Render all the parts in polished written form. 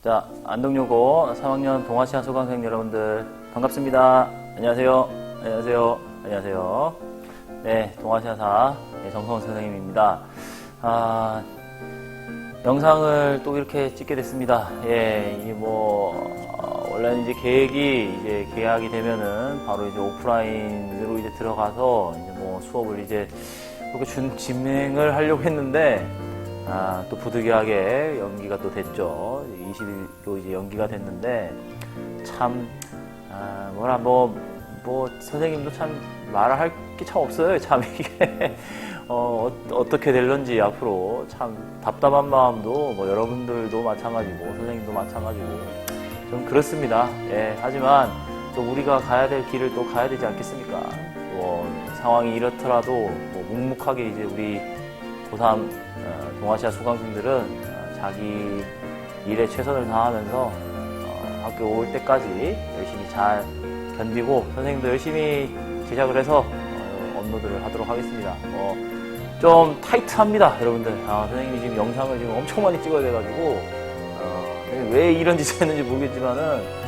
자, 안동여고 3학년 동아시아 수강생 여러분들 반갑습니다. 안녕하세요. 안녕하세요. 안녕하세요. 네, 동아시아사 정성훈 선생님입니다. 영상을 또 이렇게 찍게 됐습니다. 예, 이게 원래는 이제 계획이 개학이 되면은 바로 이제 오프라인으로 이제 들어가서 이제 수업을 이제 그렇게 진행을 하려고 했는데, 또 부득이하게 연기가 또 됐죠. 20일로 이제 연기가 됐는데, 참, 선생님도 참 말할 게 참 없어요. 참 이게, 어떻게 될런지 앞으로 참 답답한 마음도 여러분들도 마찬가지고, 선생님도 마찬가지고, 좀 그렇습니다. 예, 하지만 또 우리가 가야 될 길을 또 가야 되지 않겠습니까? 상황이 이렇더라도 묵묵하게 이제 우리 고3 동아시아 수강생들은 자기 일에 최선을 다하면서 학교 올 때까지 열심히 잘 견디고 선생님도 열심히 제작을 해서 업로드를 하도록 하겠습니다. 좀 타이트합니다, 여러분들. 선생님이 지금 영상을 지금 엄청 많이 찍어야 돼가지고 왜 이런 짓을 했는지 모르겠지만은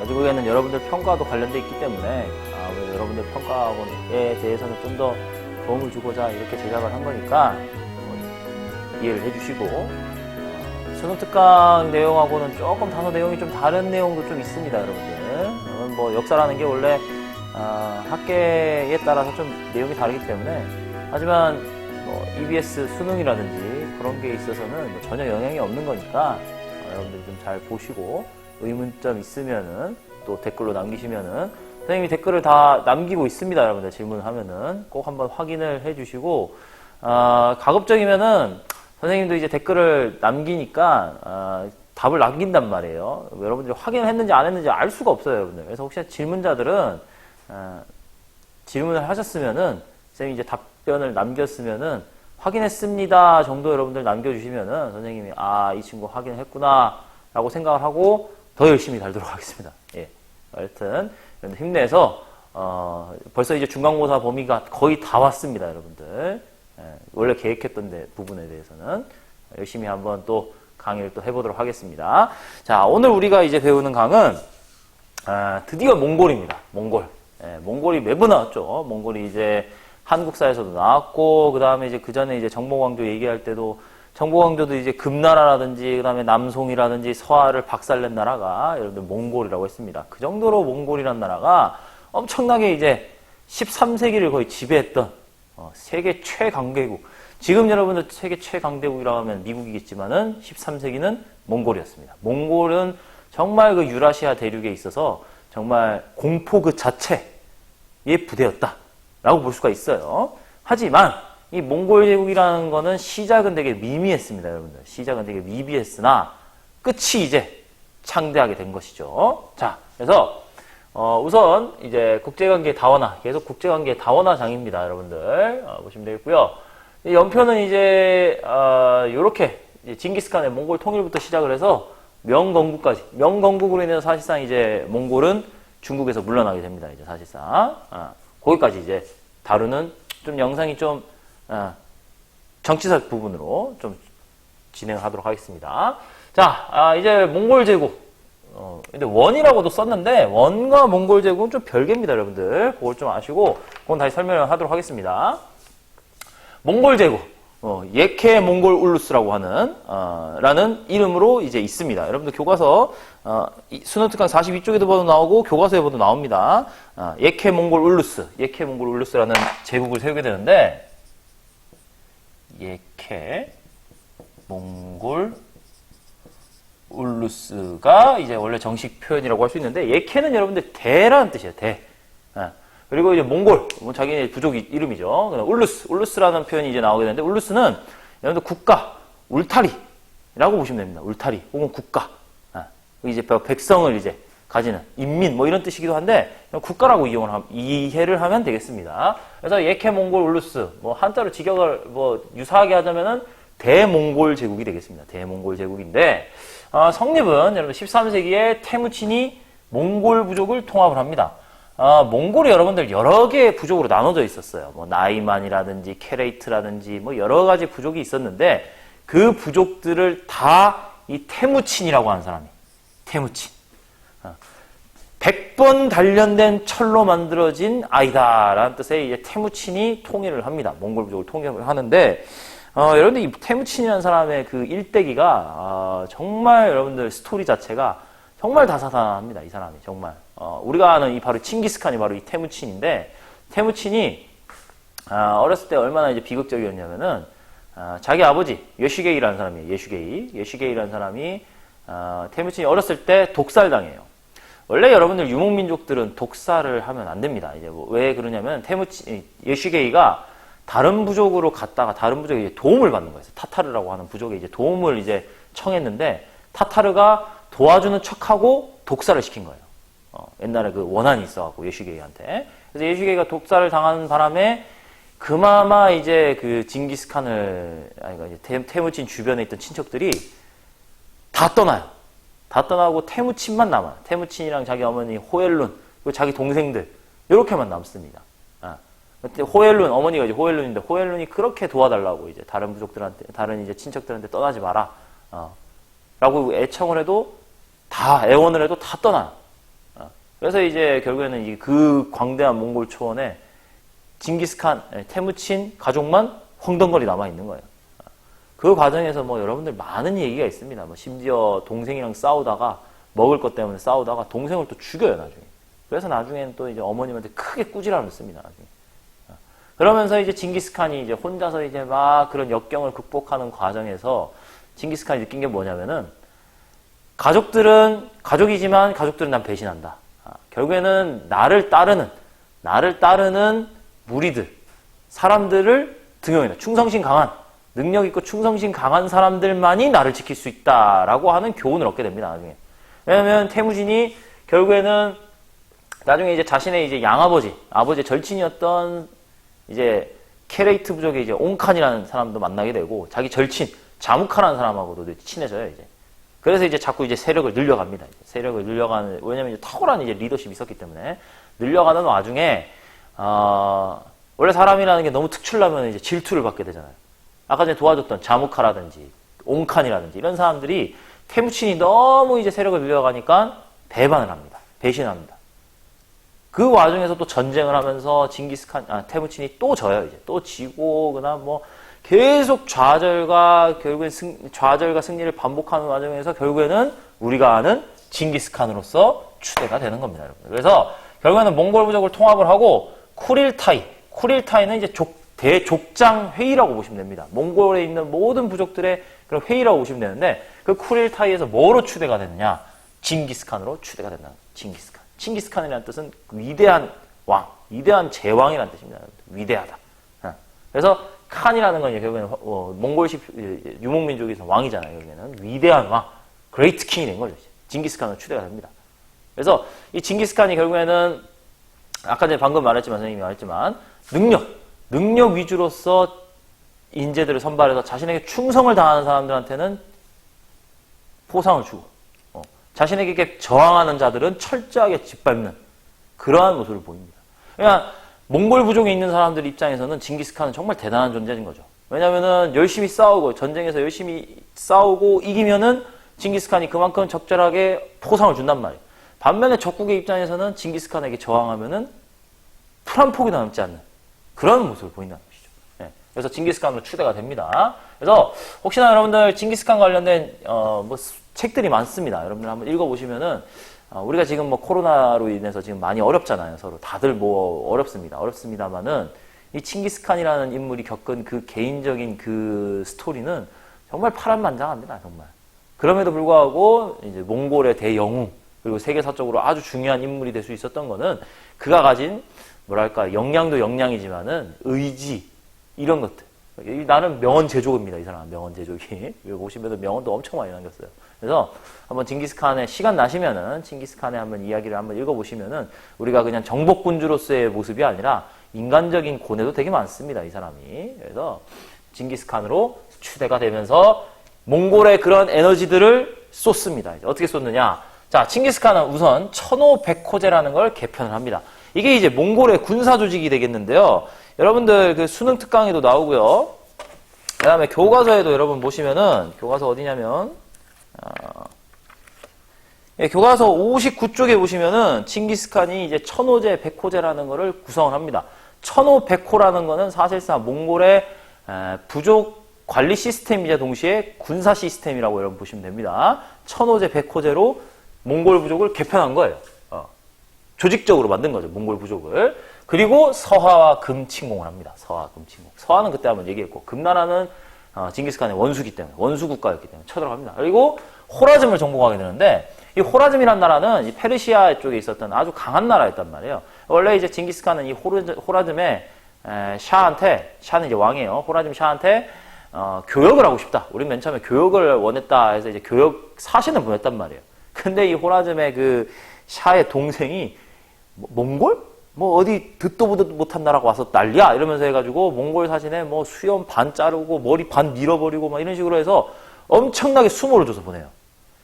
결국에는 여러분들 평가도 관련돼 있기 때문에 여러분들 평가에 대해서는 좀 더 도움을 주고자 이렇게 제작을 한 거니까 이해를 해주시고, 수능 특강 내용하고는 조금 다소 내용이 좀 다른 내용도 좀 있습니다, 여러분들. 역사라는 게 원래 학계에 따라서 좀 내용이 다르기 때문에, 하지만 EBS 수능이라든지 그런 게 있어서는 전혀 영향이 없는 거니까 여러분들이 좀 잘 보시고, 의문점 있으면은 또 댓글로 남기시면은 선생님이 댓글을 다 남기고 있습니다, 여러분들. 질문을 하면은 꼭 한번 확인을 해주시고, 가급적이면은 선생님도 이제 댓글을 남기니까 답을 남긴단 말이에요. 여러분들이 확인했는지 안 했는지 알 수가 없어요, 여러분들. 그래서 혹시 질문자들은 질문을 하셨으면은 선생님이 이제 답변을 남겼으면은 확인했습니다 정도 여러분들 남겨주시면은 선생님이 이 친구 확인했구나 라고 생각을 하고 더 열심히 달도록 하겠습니다. 예. 하여튼 힘내서 벌써 이제 중간고사 범위가 거의 다 왔습니다, 여러분들. 원래 계획했던 부분에 대해서는 열심히 한번 또 강의를 또 해보도록 하겠습니다. 자, 오늘 우리가 이제 배우는 강은 드디어 몽골입니다. 몽골. 몽골이 매번 나왔죠. 몽골이 이제 한국사에서도 나왔고, 그 다음에 이제 그 전에 이제 정보왕조 얘기할 때도 정보왕조도 이제 금나라라든지 그 다음에 남송이라든지 서하를 박살낸 나라가 여러분들 몽골이라고 했습니다. 그 정도로 몽골이라는 나라가 엄청나게 이제 13세기를 거의 지배했던 세계 최강대국. 지금 여러분들 세계 최강대국이라고 하면 미국이겠지만은 13세기는 몽골이었습니다. 몽골은 정말 그 유라시아 대륙에 있어서 정말 공포 그 자체의 부대였다라고 볼 수가 있어요. 하지만 이 몽골 제국이라는 거는 시작은 되게 미미했습니다, 여러분들. 시작은 되게 미비했으나 끝이 이제 창대하게 된 것이죠. 자, 그래서 우선 이제 국제관계 다원화, 계속 국제관계 다원화 장입니다, 여러분들. 보시면 되겠고요. 연표는 이제 요렇게 징기스칸의 몽골 통일부터 시작을 해서 명건국까지. 명건국으로 인해서 사실상 이제 몽골은 중국에서 물러나게 됩니다, 이제 사실상. 거기까지 이제 다루는 좀 영상이 좀 정치적 부분으로 좀 진행을 하도록 하겠습니다. 자, 이제 몽골 제국. 근데 원이라고도 썼는데, 원과 몽골 제국은 좀 별개입니다, 여러분들. 그걸 좀 아시고, 그건 다시 설명을 하도록 하겠습니다. 몽골 제국. 예케 몽골 울루스라고 하는, 라는 이름으로 이제 있습니다. 여러분들 교과서, 수능 특강 42쪽에도 봐도 나오고, 교과서에 봐도 나옵니다. 예케 몽골 울루스. 예케 몽골 울루스라는 제국을 세우게 되는데, 예케 몽골 울루스가 이제 원래 정식 표현이라고 할 수 있는데, 예케는 여러분들 대라는 뜻이에요, 대. 그리고 이제 몽골, 자기네 부족 이름이죠. 울루스라는 표현이 이제 나오게 되는데, 울루스는 여러분들 국가, 울타리라고 보시면 됩니다. 울타리 혹은 국가. 이제 백성을 이제 가지는 인민 이런 뜻이기도 한데 국가라고 이해를 하면 되겠습니다. 그래서 예케 몽골 울루스 한자로 직역을 유사하게 하자면은 대몽골 제국이 되겠습니다. 대몽골 제국인데 성립은 여러분 13세기에 테무친이 몽골 부족을 통합을 합니다. 몽골이 여러분들 여러 개의 부족으로 나눠져 있었어요. 나이만이라든지 케레이트라든지 여러 가지 부족이 있었는데 그 부족들을 다 이 태무친이라고 하는 사람이. 태무친. 100번 단련된 철로 만들어진 아이다라는 뜻의 이제 태무친이 통일을 합니다. 몽골 부족을 통일을 하는데, 여러분들 이 태무친이라는 사람의 그 일대기가, 정말 여러분들 스토리 자체가 정말 다사다난합니다. 이 사람이 정말. 우리가 아는 이 바로 칭기스칸이 바로 이 태무친인데, 태무친이, 어렸을 때 얼마나 이제 비극적이었냐면은, 자기 아버지, 예슈게이라는 사람이에요. 예슈게이라는 사람이, 태무친이 어렸을 때 독살당해요. 원래 여러분들 유목민족들은 독살을 하면 안 됩니다. 이제 왜 그러냐면, 예슈게이가 다른 부족으로 갔다가 다른 부족에 이제 도움을 받는 거예요. 타타르라고 하는 부족에 이제 도움을 이제 청했는데, 타타르가 도와주는 척하고 독살을 시킨 거예요. 옛날에 그 원한이 있어갖고, 예슈게이한테. 그래서 예슈게이가 독살을 당하는 바람에, 그나마 이제 그 징기스칸을, 이제 태무친 주변에 있던 친척들이 다 떠나요. 다 떠나고 태무친만 남아요. 태무친이랑 자기 어머니 호엘룬, 그리고 자기 동생들, 이렇게만 남습니다. 호엘룬, 어머니가 이제 호엘룬인데, 호엘룬이 그렇게 도와달라고 이제 다른 부족들한테, 다른 이제 친척들한테 떠나지 마라. 라고 애청을 해도 애원을 해도 다 떠나요. 그래서 이제 결국에는 그 광대한 몽골 초원에 징기스칸, 태무친 가족만 헝덩거리 남아있는 거예요. 그 과정에서 뭐 여러분들 많은 얘기가 있습니다. 뭐 심지어 동생이랑 싸우다가, 먹을 것 때문에 싸우다가 동생을 또 죽여요, 나중에. 그래서 나중에는 또 이제 어머님한테 크게 꾸지람을 씁니다, 나중에. 그러면서 이제 징기스칸이 이제 혼자서 이제 막 그런 역경을 극복하는 과정에서 징기스칸이 느낀 게 뭐냐면은, 가족들은 가족이지만 가족들은 난 배신한다. 결국에는 나를 따르는 무리들, 사람들을 등용해라. 충성심 강한, 능력 있고 충성심 강한 사람들만이 나를 지킬 수 있다라고 하는 교훈을 얻게 됩니다, 나중에. 왜냐면 태무진이 결국에는 나중에 이제 자신의 이제 아버지의 절친이었던 이제 케레이트 부족의 이제 옹칸이라는 사람도 만나게 되고, 자기 절친 자무카라는 사람하고도 친해져요, 이제. 그래서 이제 자꾸 이제 세력을 늘려갑니다. 세력을 늘려가는, 왜냐면 이제 탁월한 이제 리더십이 있었기 때문에 늘려가는 와중에, 원래 사람이라는 게 너무 특출나면 이제 질투를 받게 되잖아요. 아까 전에 도와줬던 자무카라든지 옹칸이라든지 이런 사람들이 태무친이 너무 이제 세력을 늘려가니까 배반을 합니다. 배신합니다. 그 와중에서 또 전쟁을 하면서 태무친이 또 져요. 이제 또 지고, 그다음 뭐 계속 좌절과 승리를 반복하는 과정에서 결국에는 우리가 아는 징기스칸으로서 추대가 되는 겁니다, 여러분. 그래서 결국에는 몽골 부족을 통합을 하고 쿠릴타이는 이제 대족장 회의라고 보시면 됩니다. 몽골에 있는 모든 부족들의 그런 회의라고 보시면 되는데, 그 쿠릴타이에서 뭐로 추대가 됐느냐? 징기스칸으로 추대가 된다. 칭기스칸이라는 뜻은 위대한 왕, 위대한 제왕이라는 뜻입니다. 위대하다. 그래서 칸이라는 건 결국에는 몽골식 유목민족에서 왕이잖아요. 여기는 위대한 왕, 그레이트 킹이 된 거죠. 징기스칸으로 추대가 됩니다. 그래서 이 징기스칸이 결국에는 아까 전에 방금 말했지만, 선생님이 말했지만, 능력 위주로서 인재들을 선발해서 자신에게 충성을 다하는 사람들한테는 포상을 주고, 자신에게 저항하는 자들은 철저하게 짓밟는 그러한 모습을 보입니다. 그러니까 몽골 부족에 있는 사람들 입장에서는 징기스칸은 정말 대단한 존재인 거죠. 왜냐면은 열심히 싸우고, 전쟁에서 열심히 싸우고 이기면은 징기스칸이 그만큼 적절하게 포상을 준단 말이에요. 반면에 적국의 입장에서는 징기스칸에게 저항하면은 풀 한 폭이 남지 않는 그런 모습을 보인다는 것이죠. 네. 그래서 징기스칸으로 추대가 됩니다. 그래서 혹시나 여러분들 징기스칸 관련된 뭐 책들이 많습니다. 여러분들 한번 읽어보시면은, 우리가 지금 뭐 코로나로 인해서 지금 많이 어렵잖아요. 서로 다들 뭐 어렵습니다만은 이 칭기스칸이라는 인물이 겪은 그 개인적인 그 스토리는 정말 파란만장합니다. 정말. 그럼에도 불구하고 이제 몽골의 대영웅, 그리고 세계사적으로 아주 중요한 인물이 될 수 있었던 거는 그가 가진 뭐랄까 역량도 역량이지만은 의지, 이런 것들. 나는 명언 제조입니다. 이 사람은 명언 제조기. 여기 보시면 명언도 엄청 많이 남겼어요. 그래서 한번 징기스칸의 시간 나시면은 징기스칸의 한번 이야기를 한번 읽어보시면은 우리가 그냥 정복군주로서의 모습이 아니라 인간적인 고뇌도 되게 많습니다. 이 사람이. 그래서 징기스칸으로 추대가 되면서 몽골의 그런 에너지들을 쏟습니다. 이제 어떻게 쏟느냐? 자, 칭기스칸은 우선 천호백호제라는 걸 개편을 합니다. 이게 이제 몽골의 군사 조직이 되겠는데요. 여러분들 그 수능 특강에도 나오고요. 그 다음에 교과서에도 여러분 보시면은, 교과서 어디냐면, 예, 교과서 59쪽에 보시면은 칭기스칸이 이제 천호제, 백호제라는 거를 구성을 합니다. 천호, 백호라는 거는 사실상 몽골의 부족 관리 시스템이자 동시에 군사 시스템이라고 여러분 보시면 됩니다. 천호제, 백호제로 몽골 부족을 개편한 거예요. 조직적으로 만든 거죠, 몽골 부족을. 그리고 서하와 금침공을 합니다. 서하, 금침공. 서하는 그때 한번 얘기했고, 금나라는 징기스칸의 원수기 때문에, 원수 국가였기 때문에 쳐들어갑니다. 그리고 호라즘을 정복하게 되는데, 이 호라즘이란 나라는 이 페르시아 쪽에 있었던 아주 강한 나라였단 말이에요. 원래 이제 징기스칸은 이 호라즘의 샤한테, 샤는 이제 왕이에요. 호라즘 샤한테 교역을 하고 싶다. 우린 맨 처음에 교역을 원했다 해서 이제 교역 사신을 보냈단 말이에요. 근데 이 호라즘의 그 샤의 동생이 몽골? 뭐 어디 듣도 보도 못한 나라가 와서 난리야 이러면서 해가지고 몽골 사신에 뭐 수염 반 자르고 머리 반 밀어버리고 막 이런 식으로 해서 엄청나게 수모를 줘서 보내요.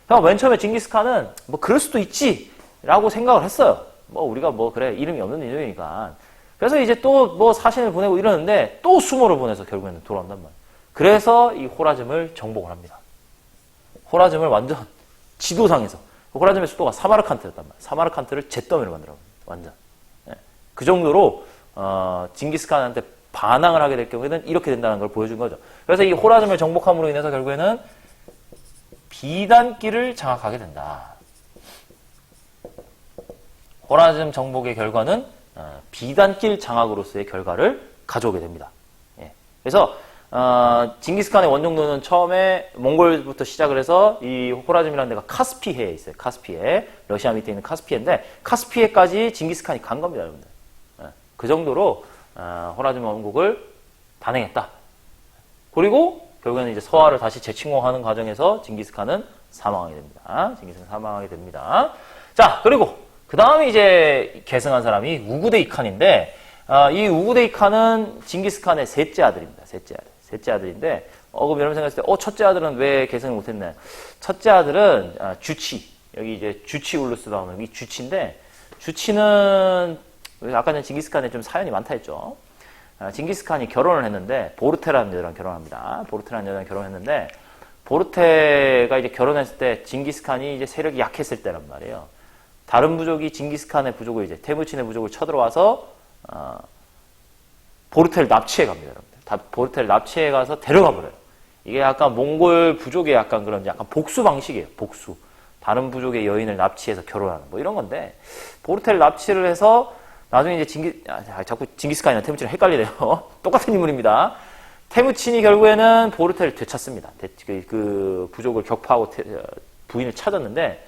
그러니까 맨 처음에 징기스칸은 뭐 그럴 수도 있지 라고 생각을 했어요. 뭐 우리가 뭐 그래 이름이 없는 인종이니까. 그래서 이제 또 뭐 사신을 보내고 이러는데 또 수모를 보내서 결국에는 돌아온단 말이에요. 그래서 이 호라즘을 정복을 합니다. 호라즘을 완전 지도상에서 호라즘의 수도가 사마르칸트였단 말이에요. 사마르칸트를 잿더미로 만들어요. 완전. 그 정도로 징기스칸한테 반항을 하게 될 경우에는 이렇게 된다는 걸 보여준 거죠. 그래서 이 호라즘을 정복함으로 인해서 결국에는 비단길을 장악하게 된다. 호라즘 정복의 결과는 비단길 장악으로서의 결과를 가져오게 됩니다. 예. 그래서 징기스칸의 원정도는 처음에 몽골부터 시작을 해서 이 호라즘이라는 데가 카스피해에 있어요. 카스피해. 러시아 밑에 있는 카스피해인데 카스피해까지 징기스칸이 간 겁니다, 여러분들. 그 정도로 호라즘 왕국을 단행했다. 그리고 결국에는 이제 서하를 다시 재침공하는 과정에서 징기스칸은 사망하게 됩니다. 징기스칸은 사망하게 됩니다. 자, 그리고 그 다음에 이제 계승한 사람이 우구데이 칸인데 이 우구데이 칸은 징기스칸의 셋째 아들입니다. 셋째 아들인데 그럼 여러분 생각했을 때 첫째 아들은 왜 계승을 못했나요? 첫째 아들은 주치. 여기 이제 주치 울루스 나오는 이 주치인데 주치는 아까 전에 징기스칸에 좀 사연이 많다 했죠. 징기스칸이 결혼을 했는데 보르테라는 여자랑 결혼합니다. 보르테라는 여자랑 결혼했는데 보르테가 이제 결혼했을 때 징기스칸이 이제 세력이 약했을 때란 말이에요. 다른 부족이 징기스칸의 부족을 이제 테무친의 부족을 쳐들어와서 보르테를 납치해 갑니다, 여러분들. 보르테를 납치해 가서 데려가 버려요. 이게 약간 몽골 부족의 약간 그런 약간 복수 방식이에요. 복수. 다른 부족의 여인을 납치해서 결혼하는 뭐 이런 건데 보르테를 납치를 해서 나중에 이제 자꾸 징기스칸이랑 테무친이랑 헷갈리네요. 똑같은 인물입니다. 테무친이 결국에는 보르테를 되찾습니다. 그 부족을 격파하고 부인을 찾았는데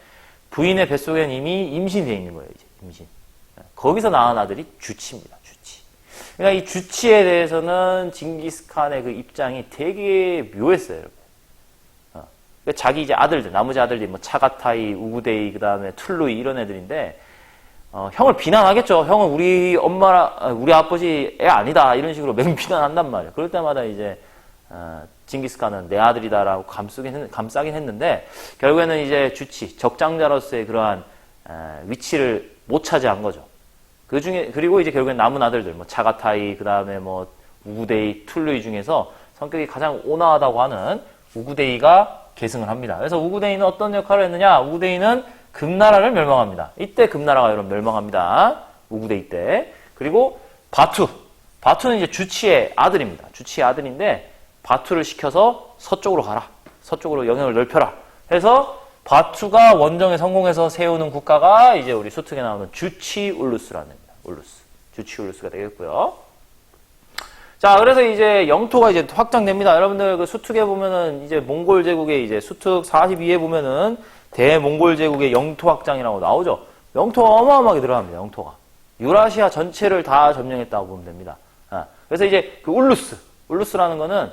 부인의 뱃속에는 이미 임신되어 있는 거예요. 이제 임신. 거기서 낳은 아들이 주치입니다. 주치. 그러니까 이 주치에 대해서는 징기스칸의 그 입장이 되게 묘했어요. 여러분. 그러니까 자기 이제 아들들, 나머지 아들들이 뭐 차가타이, 우구데이, 그 다음에 툴루이 이런 애들인데 형을 비난하겠죠. 형은 우리 우리 아버지 애 아니다. 이런 식으로 맹비난한단 말이에요. 그럴 때마다 이제, 징기스칸은 내 아들이다라고 감싸긴 했는데, 결국에는 이제 주치, 적장자로서의 그러한, 위치를 못 차지한 거죠. 그리고 이제 결국엔 남은 아들들, 뭐, 차가타이, 그 다음에 뭐, 우구데이, 툴루이 중에서 성격이 가장 온화하다고 하는 우구데이가 계승을 합니다. 그래서 우구데이는 어떤 역할을 했느냐? 우구데이는 금나라를 멸망합니다. 이때 금나라가 여러분 멸망합니다. 우구데이 때. 그리고 바투는 이제 주치의 아들입니다. 주치의 아들인데 바투를 시켜서 서쪽으로 가라. 서쪽으로 영역을 넓혀라. 해서 바투가 원정에 성공해서 세우는 국가가 이제 우리 수특에 나오는 주치 울루스라는 겁니다. 주치 울루스가 되겠고요. 자, 그래서 이제 영토가 이제 확장됩니다. 여러분들 그 수특에 보면은 이제 몽골 제국의 이제 수특 42에 보면은 대몽골 제국의 영토 확장이라고 나오죠. 영토가 어마어마하게 들어갑니다. 영토가. 유라시아 전체를 다 점령했다고 보면 됩니다. 그래서 이제 그 울루스라는 거는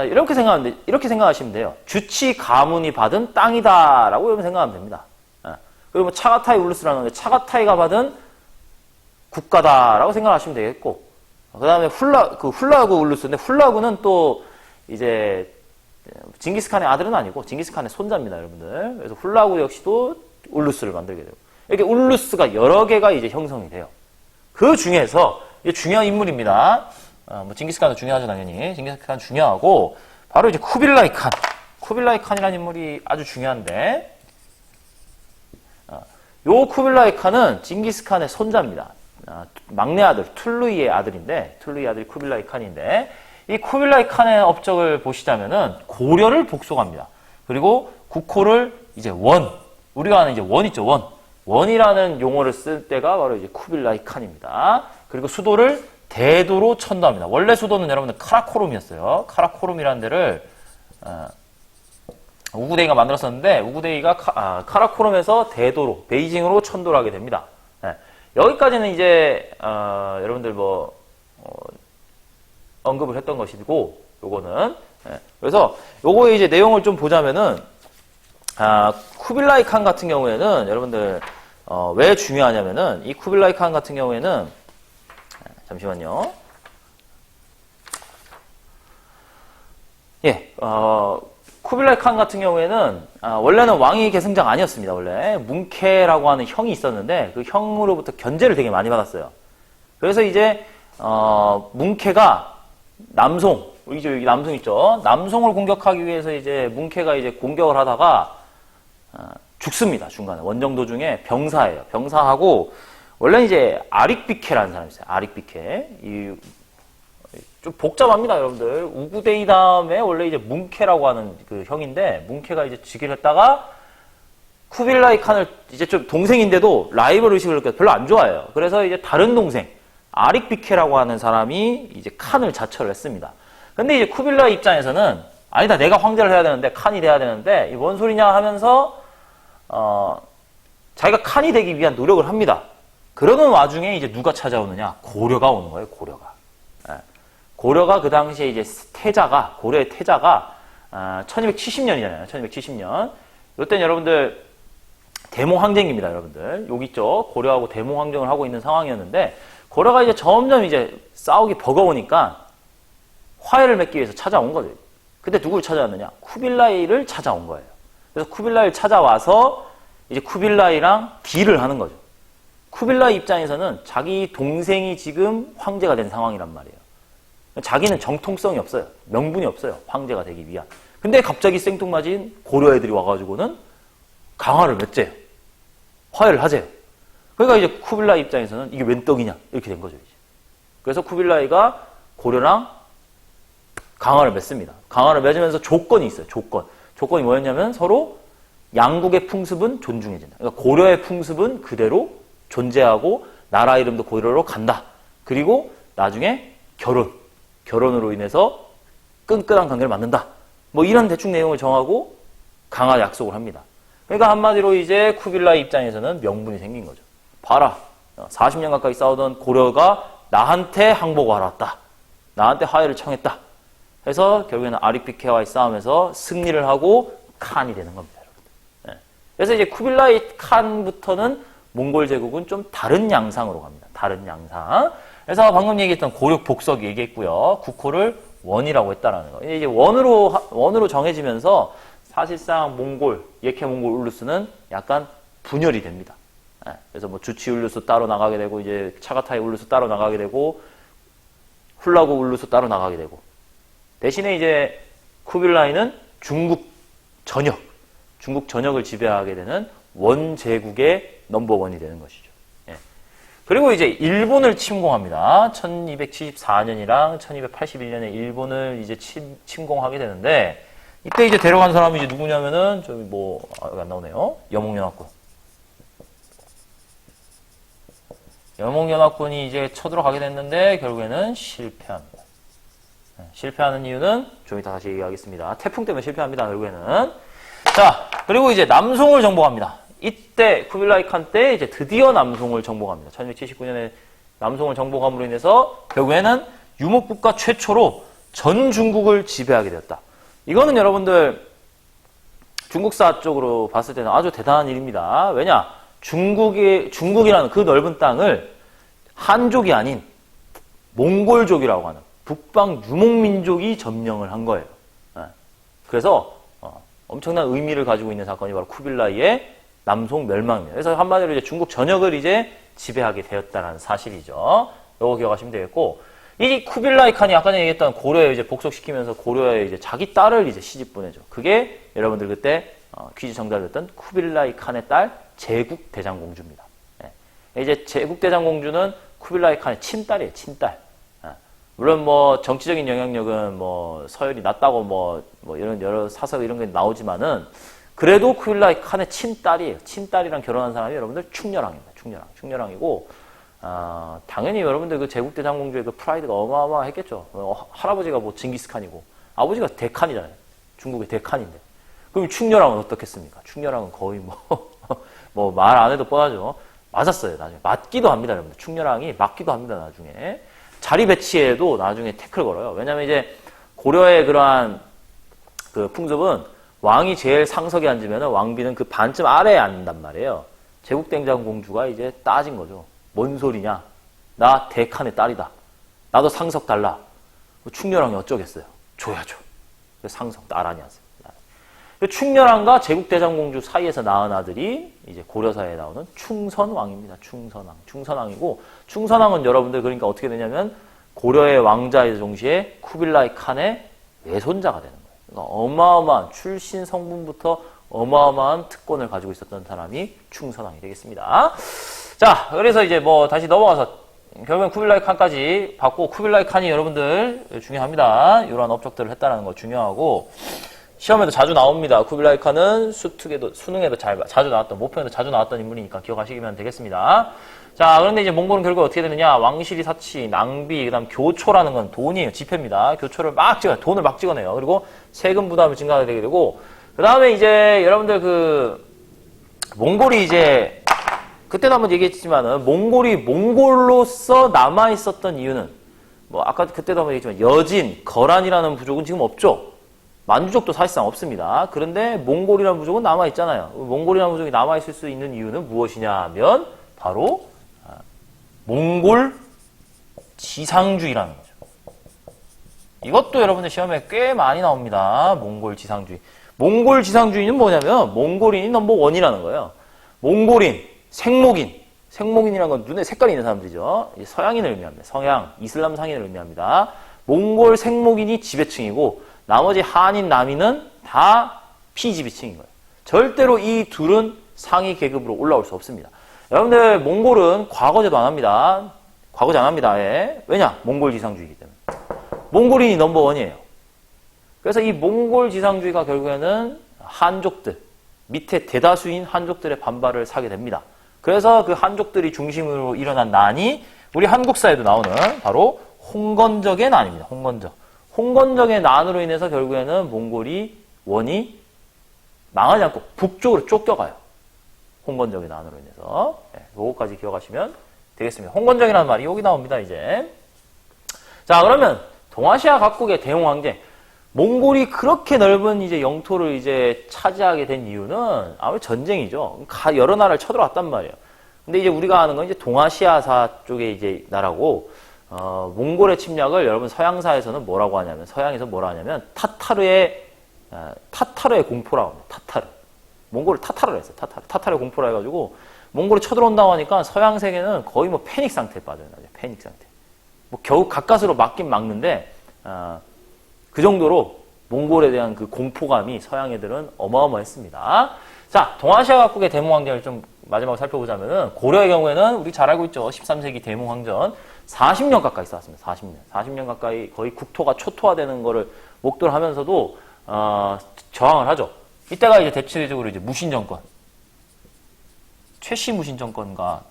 이렇게 생각하시면 돼요. 주치 가문이 받은 땅이다라고 여러분 생각하면 됩니다. 그리고 뭐 차가타이 울루스라는 게 차가타이가 받은 국가다라고 생각하시면 되겠고, 그 다음에 훌라구 울루스인데 훌라구는 또 이제 징기스칸의 아들은 아니고 징기스칸의 손자입니다, 여러분들. 그래서 훌라구 역시도 울루스를 만들게 되고 이렇게 울루스가 여러 개가 이제 형성이 돼요. 그 중에서 이게 중요한 인물입니다. 뭐 징기스칸도 중요하죠, 당연히. 징기스칸 중요하고 바로 이제 쿠빌라이 쿠빌라이 칸이라는 인물이 아주 중요한데, 요 쿠빌라이 칸은 징기스칸의 손자입니다. 막내 아들, 툴루이의 아들인데, 툴루이 아들이 쿠빌라이 칸인데, 이 쿠빌라이 칸의 업적을 보시자면은 고려를 복속합니다. 그리고 국호를 이제 우리가 아는 이제 원 있죠, 원이라는 용어를 쓸 때가 바로 이제 쿠빌라이 칸입니다. 그리고 수도를 대도로 천도합니다. 원래 수도는 여러분들 카라코룸이었어요. 카라코룸이라는 데를 우구데이가 만들었었는데 우구데이가 카라코룸에서 대도로 베이징으로 천도를 하게 됩니다. 네. 여기까지는 이제 여러분들 언급을 했던 것이고 요거는 그래서 요거의 이제 내용을 좀 보자면은 쿠빌라이 칸 같은 경우에는 여러분들 왜 중요하냐면은 이 쿠빌라이 칸 같은 경우에는 잠시만요. 쿠빌라이 칸 같은 경우에는 원래는 왕위 계승장 아니었습니다. 원래 뭉케라고 하는 형이 있었는데 그 형으로부터 견제를 되게 많이 받았어요. 그래서 이제 뭉케가 남송, 여기 남송 있죠. 남송을 공격하기 위해서 이제 뭉케가 이제 공격을 하다가 죽습니다. 중간에 원정 도중에 병사예요. 병사하고 원래 이제 아릭비케라는 사람이 있어요. 아릭비케. 좀 복잡합니다, 여러분들. 우구데이 다음에 원래 이제 뭉케라고 하는 그 형인데 뭉케가 이제 즉위를 했다가 쿠빌라이 칸을 이제 좀 동생인데도 라이벌 의식을 별로 안 좋아해요. 그래서 이제 다른 동생 아릭비케라고 하는 사람이 이제 칸을 자처를 했습니다. 근데 이제 쿠빌라이 입장에서는 아니다, 내가 황제를 해야 되는데 칸이 돼야 되는데 뭔 소리냐 하면서 자기가 칸이 되기 위한 노력을 합니다. 그러는 와중에 이제 누가 찾아오느냐? 고려가 오는 거예요, 고려가. 고려가 그 당시에 이제 고려의 태자가 1270년이잖아요. 1270년. 이때는 여러분들 대몽항쟁입니다, 여러분들. 여기 있죠. 고려하고 대몽항쟁을 하고 있는 상황이었는데 고려가 이제 점점 이제 싸우기 버거우니까 화해를 맺기 위해서 찾아온 거죠. 근데 누구를 찾아왔느냐? 쿠빌라이를 찾아온 거예요. 그래서 쿠빌라이를 찾아와서 이제 쿠빌라이랑 딜을 하는 거죠. 쿠빌라이 입장에서는 자기 동생이 지금 황제가 된 상황이란 말이에요. 자기는 정통성이 없어요. 명분이 없어요. 황제가 되기 위한. 근데 갑자기 생뚱맞은 고려 애들이 와가지고는 강화를 맺재요. 화해를 하재요. 그러니까 이제 쿠빌라이 입장에서는 이게 웬 떡이냐 이렇게 된 거죠. 이제. 그래서 쿠빌라이가 고려랑 강화를 맺습니다. 강화를 맺으면서 조건이 있어요. 조건이 뭐였냐면 서로 양국의 풍습은 존중해진다. 그러니까 고려의 풍습은 그대로 존재하고 나라 이름도 고려로 간다. 그리고 나중에 결혼으로 인해서 끈끈한 관계를 만든다. 뭐 이런 대충 내용을 정하고 강화 약속을 합니다. 그러니까 한마디로 이제 쿠빌라이 입장에서는 명분이 생긴 거죠. 봐라. 40년 가까이 싸우던 고려가 나한테 항복을 왔다. 나한테 화해를 청했다. 해서 결국에는 아릭비케와의 싸움에서 승리를 하고 칸이 되는 겁니다. 여러분들. 그래서 이제 쿠빌라이 칸부터는 몽골 제국은 좀 다른 양상으로 갑니다. 다른 양상. 그래서 방금 얘기했던 고려 복석 얘기했고요. 국호를 원이라고 했다라는 거. 이제 원으로 정해지면서 사실상 예케 몽골 울루스는 약간 분열이 됩니다. 그래서 뭐 주치 울루스 따로 나가게 되고 이제 차가타이 울루스 따로 나가게 되고 훌라고 울루스 따로 나가게 되고 대신에 이제 쿠빌라이는 중국 전역을 지배하게 되는 원 제국의 넘버원이 되는 것이죠. 그리고 이제 일본을 침공합니다. 1274년이랑 1281년에 일본을 이제 침공하게 되는데 이때 이제 데려간 사람이 이제 누구냐면은 여기 여기 안 나오네요. 여몽연합군이 이제 쳐들어가게 됐는데 결국에는 실패합니다. 실패하는 이유는 좀 이따 다시 얘기하겠습니다. 태풍 때문에 실패합니다. 결국에는. 자, 그리고 이제 남송을 정복합니다. 이때 쿠빌라이 칸 때 이제 드디어 남송을 정복합니다. 1279년에 남송을 정복함으로 인해서 결국에는 유목국가 최초로 전 중국을 지배하게 되었다. 이거는 여러분들 중국사 쪽으로 봤을 때는 아주 대단한 일입니다. 왜냐? 중국이라는 그 넓은 땅을 한족이 아닌 몽골족이라고 하는 북방 유목민족이 점령을 한 거예요. 그래서 엄청난 의미를 가지고 있는 사건이 바로 쿠빌라이의 남송 멸망입니다. 그래서 한마디로 이제 중국 전역을 이제 지배하게 되었다는 사실이죠. 이거 기억하시면 되겠고, 이 쿠빌라이 칸이 아까 전에 얘기했던 고려에 이제 복속시키면서 고려에 이제 자기 딸을 이제 시집 보내죠. 그게 여러분들 그때 퀴즈 정답이었던 쿠빌라이 칸의 딸 제국 대장공주입니다. 예. 이제 제국 대장공주는 쿠빌라이 칸의 친딸이에요. 친딸. 예. 물론 뭐 정치적인 영향력은 뭐 서열이 낮다고 뭐 이런 여러 사설 이런 게 나오지만은 그래도 쿠빌라이 칸의 친딸이에요. 친딸이랑 결혼한 사람이 여러분들 충렬왕입니다. 충렬왕이고 당연히 여러분들 그 제국 대장공주의 그 프라이드가 어마어마했겠죠. 할아버지가 뭐 징기스칸이고 아버지가 대칸이잖아요. 중국의 대칸인데. 그럼 충렬왕은 어떻겠습니까? 충렬왕은 거의 뭐 말 안 해도 뻔하죠. 맞았어요. 나중에 맞기도 합니다, 여러분들. 충렬왕이 맞기도 합니다, 나중에. 자리 배치에도 나중에 태클 걸어요. 왜냐면 이제 고려의 그러한 그 풍습은 왕이 제일 상석에 앉으면 왕비는 그 반쯤 아래에 앉는단 말이에요. 제국 대장공주가 이제 따진 거죠. 뭔 소리냐? 나 대칸의 딸이다. 나도 상석 달라. 충렬왕이 어쩌겠어요? 줘야죠. 상석 나란히 하세요. 충렬왕과 제국 대장공주 사이에서 낳은 아들이 이제 고려사에 나오는 충선왕입니다. 충선왕이고 충선왕은 여러분들 그러니까 어떻게 되냐면 고려의 왕자의 동시에 쿠빌라이 칸의 외손자가 되는 거예요. 그러니까 어마어마한 출신 성분부터 어마어마한 특권을 가지고 있었던 사람이 충선왕이 되겠습니다. 자, 그래서 이제 뭐 다시 넘어가서 결국엔 쿠빌라이 칸까지 받고 쿠빌라이 칸이 여러분들 중요합니다. 이러한 업적들을 했다는 거 중요하고 시험에도 자주 나옵니다. 쿠빌라이 칸은 수능에도 자주 나왔던 모평에도 자주 나왔던 인물이니까 기억하시면 되겠습니다. 자, 그런데 이제 몽골은 결국 어떻게 되느냐? 왕실이 사치, 낭비, 그다음 교초라는 건 돈이에요. 지폐입니다. 교초를 막 찍어요. 돈을 막 찍어내요. 그리고 세금 부담을 증가하게 되고 그다음에 이제 여러분들 그 몽골이 이제 그때도 한번 얘기했지만은 몽골이 몽골로서 남아 있었던 이유는 뭐 아까 그때도 한번 얘기했지만 여진, 거란이라는 부족은 지금 없죠. 만주족도 사실상 없습니다. 그런데 몽골이라는 부족은 남아 있잖아요. 몽골이라는 부족이 남아 있을 수 있는 이유는 무엇이냐면 바로 몽골 지상주의라는 거죠. 이것도 여러분들 시험에 꽤 많이 나옵니다. 몽골 지상주의. 몽골 지상주의는 뭐냐면 몽골인이 넘버원이라는 거예요. 몽골인, 생목인이라는 건 눈에 색깔이 있는 사람들이죠. 서양인을 의미합니다. 서양, 이슬람 상인을 의미합니다. 몽골 생목인이 지배층이고 나머지 한인, 남인은 다 피지배층인 거예요. 절대로 이 둘은 상위 계급으로 올라올 수 없습니다. 여러분들 몽골은 과거제도 안 합니다. 과거제 안 합니다. 예. 왜냐? 몽골 지상주의이기 때문에. 몽골인이 넘버원이에요. 그래서 이 몽골 지상주의가 결국에는 한족들, 밑에 대다수인 한족들의 반발을 사게 됩니다. 그래서 그 한족들이 중심으로 일어난 난이 우리 한국사에도 나오는 바로 홍건적의 난입니다. 홍건적의 난으로 인해서 결국에는 몽골이 원이 망하지 않고 북쪽으로 쫓겨가요. 홍건적의 난으로 인해서. 네, 요거까지 기억하시면 되겠습니다. 홍건적이라는 말이 여기 나옵니다, 이제. 자, 그러면 동아시아 각국의 대웅 황제. 몽골이 그렇게 넓은 이제 영토를 이제 차지하게 된 이유는 아무래도 전쟁이죠. 여러 나라를 쳐들어왔단 말이에요. 근데 이제 우리가 아는 건 이제 동아시아사 쪽의 이제 나라고, 몽골의 침략을 여러분 서양사에서는 뭐라고 하냐면, 서양에서 뭐라 하냐면, 타타르의 공포라고 합니다. 타타르. 몽골을 타타르로 했어요. 타타르의 공포라 해가지고, 몽골이 쳐들어온다고 하니까 서양 세계는 거의 뭐 패닉 상태에 빠져요. 패닉 상태. 뭐 겨우 가까스로 막긴 막는데, 그 정도로 몽골에 대한 그 공포감이 서양 애들은 어마어마했습니다. 자, 동아시아 각국의 대몽황전을 좀 마지막으로 살펴보자면은, 고려의 경우에는 우리 잘 알고 있죠. 13세기 대몽황전. 40년 가까이 싸웠습니다. 40년 가까이 거의 국토가 초토화되는 거를 목도를 하면서도, 저항을 하죠. 이때가 이제 대체적으로 이제 무신정권. 최씨 무신정권과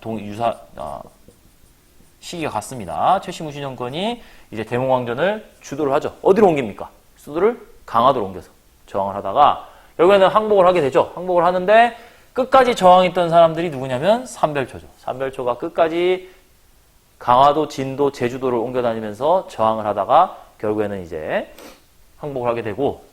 시기가 같습니다. 최씨 무신정권이 이제 대몽황전을 주도를 하죠. 어디로 옮깁니까? 수도를 강화도로 옮겨서 저항을 하다가 결국에는 항복을 하게 되죠. 항복을 하는데 끝까지 저항했던 사람들이 누구냐면 삼별초죠. 삼별초가 끝까지 강화도, 진도, 제주도를 옮겨다니면서 저항을 하다가 결국에는 이제 항복을 하게 되고,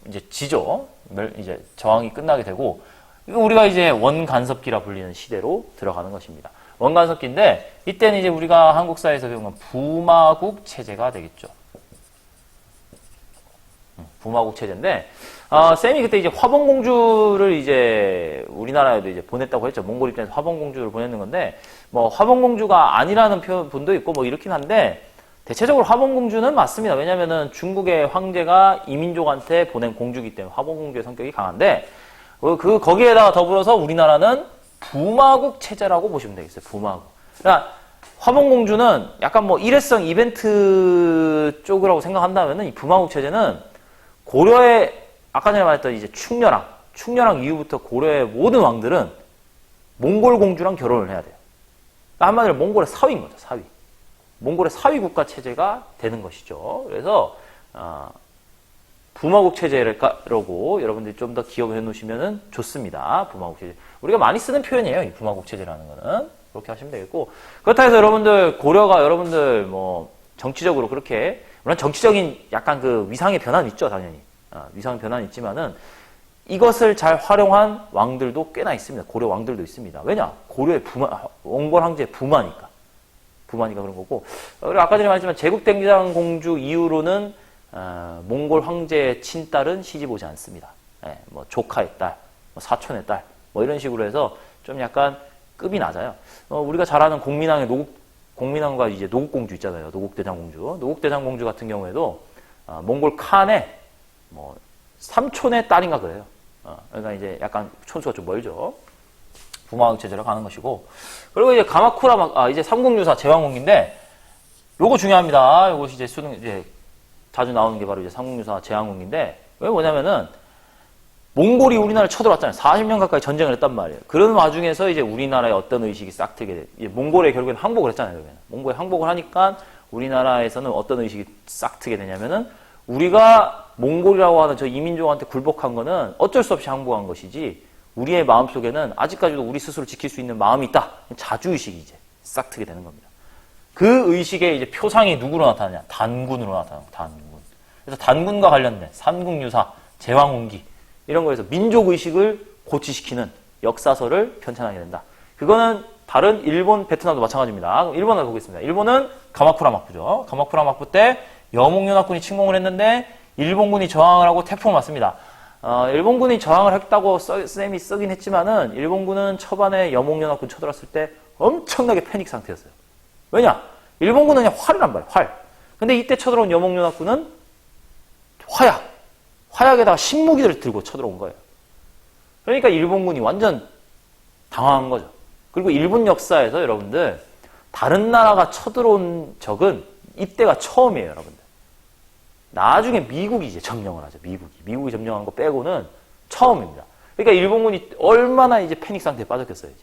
이제 지죠. 이제 저항이 끝나게 되고, 이거 우리가 이제 원간섭기라 불리는 시대로 들어가는 것입니다. 원간섭기인데, 이때는 이제 우리가 한국사에서 배운 건 부마국 체제가 되겠죠. 부마국 체제인데, 쌤이 그때 이제 화봉공주를 이제 우리나라에도 이제 보냈다고 했죠. 몽골 입장에서 화봉공주를 보냈는 건데, 뭐 화봉공주가 아니라는 분도 있고 뭐 이렇긴 한데, 대체적으로 화봉공주는 맞습니다. 왜냐면은 중국의 황제가 이민족한테 보낸 공주이기 때문에 화봉공주의 성격이 강한데, 거기에다가 더불어서 우리나라는 부마국 체제라고 보시면 되겠어요. 부마국. 그러니까 화봉공주는 약간 뭐 일회성 이벤트 쪽이라고 생각한다면은 이 부마국 체제는 고려의 아까 전에 말했던 이제 충렬왕 이후부터 고려의 모든 왕들은 몽골 공주랑 결혼을 해야 돼요. 그러니까 한마디로 몽골의 사위인 거죠. 사위. 몽골의 사위 국가 체제가 되는 것이죠. 그래서 부마국 체제라고 여러분들이 좀 더 기억을 해놓으시면 좋습니다. 부마국 체제. 우리가 많이 쓰는 표현이에요. 이 부마국 체제라는 거는. 그렇게 하시면 되겠고. 그렇다 해서 여러분들 고려가 여러분들 뭐 정치적으로 그렇게 물론 정치적인 약간 그 위상의 변화는 있죠. 당연히. 위상의 변화는 있지만은 이것을 잘 활용한 왕들도 꽤나 있습니다. 고려 왕들도 있습니다. 왜냐? 고려의 몽골 황제의 부마니까 그런 거고. 그리고 아까 전에 말했지만 제국대장 공주 이후로는 몽골 황제의 친딸은 시집 오지 않습니다. 예, 뭐 조카의 딸, 뭐 사촌의 딸, 뭐 이런 식으로 해서 좀 약간 급이 낮아요. 우리가 잘 아는 공민왕과 이제 노국공주 있잖아요. 노국대장공주 같은 경우에도 몽골 칸의 뭐 삼촌의 딸인가 그래요. 그러니까 이제 약간 촌수가 좀 멀죠. 부마국 체제로 가는 것이고. 그리고 이제 이제 삼국유사 제왕궁인데 요거 중요합니다. 요것이 이제 자주 나오는 게 바로 이제 삼국유사 제왕궁인데 왜 뭐냐면은 몽골이 우리나라를 쳐들어왔잖아요. 40년 가까이 전쟁을 했단 말이에요. 그런 와중에서 이제 우리나라의 어떤 의식이 싹 트게 돼. 몽골에 결국엔 항복을 했잖아요. 몽골에 항복을 하니까 우리나라에서는 어떤 의식이 싹 트게 되냐면은 우리가 몽골이라고 하는 저 이민족한테 굴복한 거는 어쩔 수 없이 항복한 것이지 우리의 마음속에는 아직까지도 우리 스스로 지킬 수 있는 마음이 있다. 자주의식이 이제 싹 트게 되는 겁니다. 그 의식의 이제 표상이 누구로 나타나냐? 단군으로 나타나요. 단군. 그래서 단군과 관련된 삼국유사, 제왕운기 이런 거에서 민족의식을 고취시키는 역사서를 편찬하게 된다. 그거는 다른 일본, 베트남도 마찬가지입니다. 그럼 일본을 보겠습니다. 일본은 가마쿠라 막부죠. 가마쿠라 막부 때 여몽연합군이 침공을 했는데 일본군이 저항을 하고 태풍을 맞습니다. 일본군이 저항을 했다고 쌤이 쓰긴 했지만은 일본군은 초반에 여몽연합군 쳐들었을 때 엄청나게 패닉 상태였어요. 왜냐? 일본군은 그냥 활이란 말이에요. 활. 근데 이때 쳐들어온 여몽연합군은 화약에다가 신무기를 들고 쳐들어온 거예요. 그러니까 일본군이 완전 당황한 거죠. 그리고 일본 역사에서 여러분들 다른 나라가 쳐들어온 적은 이때가 처음이에요, 여러분들. 나중에 미국이 이제 점령을 하죠. 미국이 점령한 거 빼고는 처음입니다. 그러니까 일본군이 얼마나 이제 패닉 상태에 빠졌겠어요. 이제.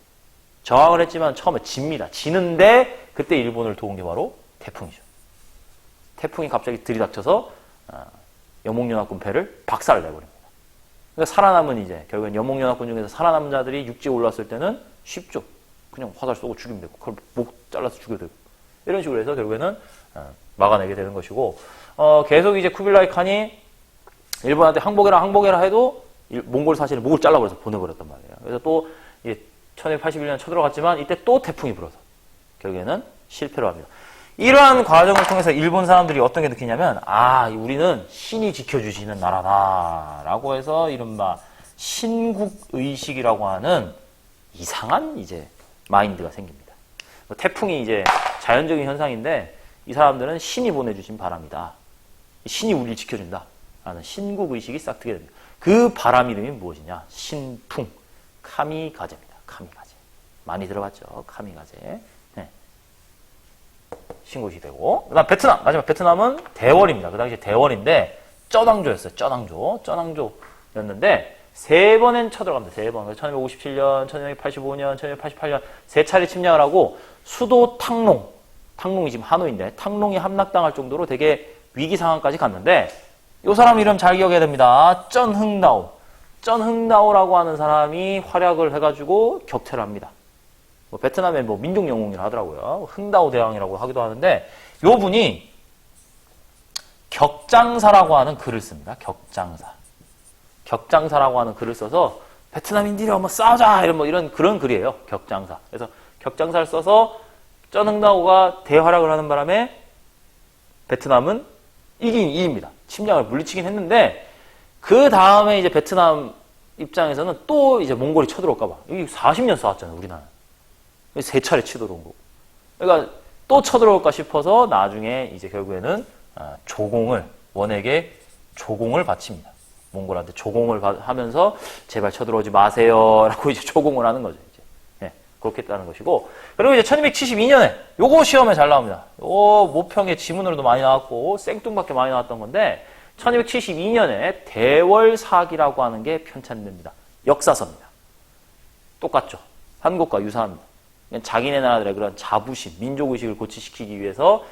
저항을 했지만 처음에 집니다. 지는데 그때 일본을 도운 게 바로 태풍이죠. 태풍이 갑자기 들이닥쳐서 여몽연합군 배를 박살을 내버립니다. 그러니까 살아남은 이제 결국엔 여몽연합군 중에서 살아남은 자들이 육지에 올라왔을 때는 쉽죠. 그냥 화살 쏘고 죽이면 되고 그걸 목 잘라서 죽여도 되고 이런 식으로 해서 결국에는 막아내게 되는 것이고 계속 이제 쿠빌라이 칸이 일본한테 항복해라 해도 몽골 사실은 목을 잘라버려서 보내버렸단 말이에요. 그래서 또 1281년 쳐들어갔지만 이때 또 태풍이 불어서 결국에는 실패를 합니다. 이러한 과정을 통해서 일본 사람들이 어떤 게 느끼냐면 우리는 신이 지켜주시는 나라다라고 해서 이른바 신국의식이라고 하는 이상한 이제 마인드가 생깁니다. 태풍이 이제 자연적인 현상인데 이 사람들은 신이 보내주신 바람이다. 신이 우리를 지켜준다. 라는 신국의식이 싹 트게 됩니다. 그 바람 이름이 무엇이냐? 신풍, 카미가제입니다. 카미가제. 많이 들어봤죠? 카미가제. 네. 신국이 되고. 그 다음 베트남. 마지막 베트남은 대월입니다. 그 당시에 대월인데 쩌낭조였어요. 쩌낭조였는데 세 번엔 쳐들어갑니다. 세 번. 1257년, 1285년, 1288년 세 차례 침략을 하고 수도 탕롱이 지금 하노이인데 탕롱이 함락당할 정도로 되게 위기 상황까지 갔는데 이 사람 이름 잘 기억해야 됩니다. 쩐흥다오라고 하는 사람이 활약을 해가지고 격퇴를 합니다. 베트남의 민족 영웅이라 하더라고요. 흥다오 대왕이라고 하기도 하는데 요 분이 격장사라고 하는 글을 씁니다. 격장사라고 하는 글을 써서 베트남인들이 싸우자 이런 그런 글이에요. 격장사. 그래서 격장사를 써서 쩐흥다오가 대활약을 하는 바람에 베트남은 이깁니다. 침략을 물리치긴 했는데 그 다음에 이제 베트남 입장에서는 또 이제 몽골이 쳐들어올까봐. 이게 40년 싸웠잖아요, 우리나라. 세 차례 치들어온 거고. 그러니까 또 쳐들어올까 싶어서 나중에 이제 결국에는 조공을, 원에게 조공을 바칩니다. 몽골한테 조공을 하면서 제발 쳐들어오지 마세요 라고 이제 조공을 하는 거죠. 이제. 예, 그렇게 했다는 것이고. 그리고 이제 1272년에 요거 시험에 잘 나옵니다. 요 모평의 지문으로도 많이 나왔고 생뚱맞게 많이 나왔던 건데 1272년에 대월사기라고 하는 게 편찬됩니다. 역사서입니다. 똑같죠. 한국과 유사합니다. 자기네 나라들의 그런 자부심, 민족의식을 고취시키기 위해서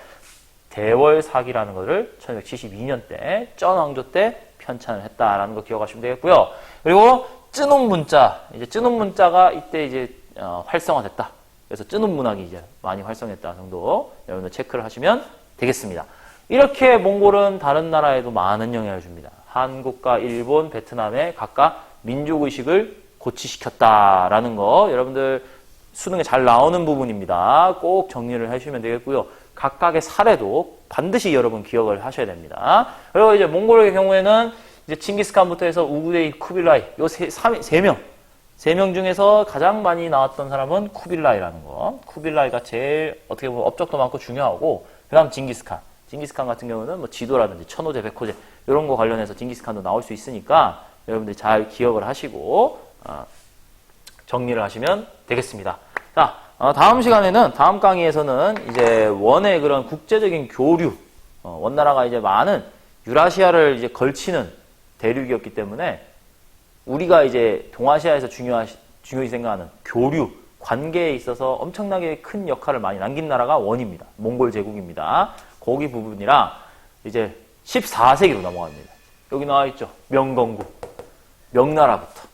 대월사기라는 것을 1272년 때, 쩐왕조 때 편찬을 했다라는 거 기억하시면 되겠고요. 그리고 쯔논 문자, 이제 쯔논 문자가 이때 이제 활성화됐다. 그래서 쯔논 문학이 이제 많이 활성했다 정도 여러분들 체크를 하시면 되겠습니다. 이렇게 몽골은 다른 나라에도 많은 영향을 줍니다. 한국과 일본, 베트남에 각각 민족의식을 고취시켰다라는 거 여러분들 수능에 잘 나오는 부분입니다. 꼭 정리를 해주시면 되겠고요. 각각의 사례도 반드시 여러분 기억을 하셔야 됩니다. 그리고 이제 몽골의 경우에는 이제 칭기스칸부터 해서 우구데이, 쿠빌라이 요 세 명 중에서 가장 많이 나왔던 사람은 쿠빌라이라는 거. 쿠빌라이가 제일 어떻게 보면 업적도 많고 중요하고 그다음 징기스칸 같은 경우는 뭐 지도라든지 천호제, 백호제 이런 거 관련해서 징기스칸도 나올 수 있으니까 여러분들이 잘 기억을 하시고 정리를 하시면 되겠습니다. 자, 다음 시간에는, 다음 강의에서는 이제 원의 그런 국제적인 교류, 원나라가 이제 많은 유라시아를 이제 걸치는 대륙이었기 때문에 우리가 이제 동아시아에서 중요시 생각하는 교류, 관계에 있어서 엄청나게 큰 역할을 많이 남긴 나라가 원입니다. 몽골 제국입니다. 거기 부분이랑 이제 14세기로 넘어갑니다. 여기 나와 있죠. 명건국, 명나라부터.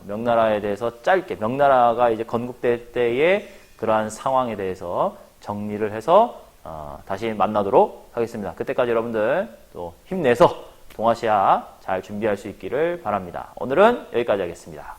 명나라에 대해서 짧게, 명나라가 이제 건국될 때의 그러한 상황에 대해서 정리를 해서 다시 만나도록 하겠습니다. 그때까지 여러분들 또 힘내서 동아시아 잘 준비할 수 있기를 바랍니다. 오늘은 여기까지 하겠습니다.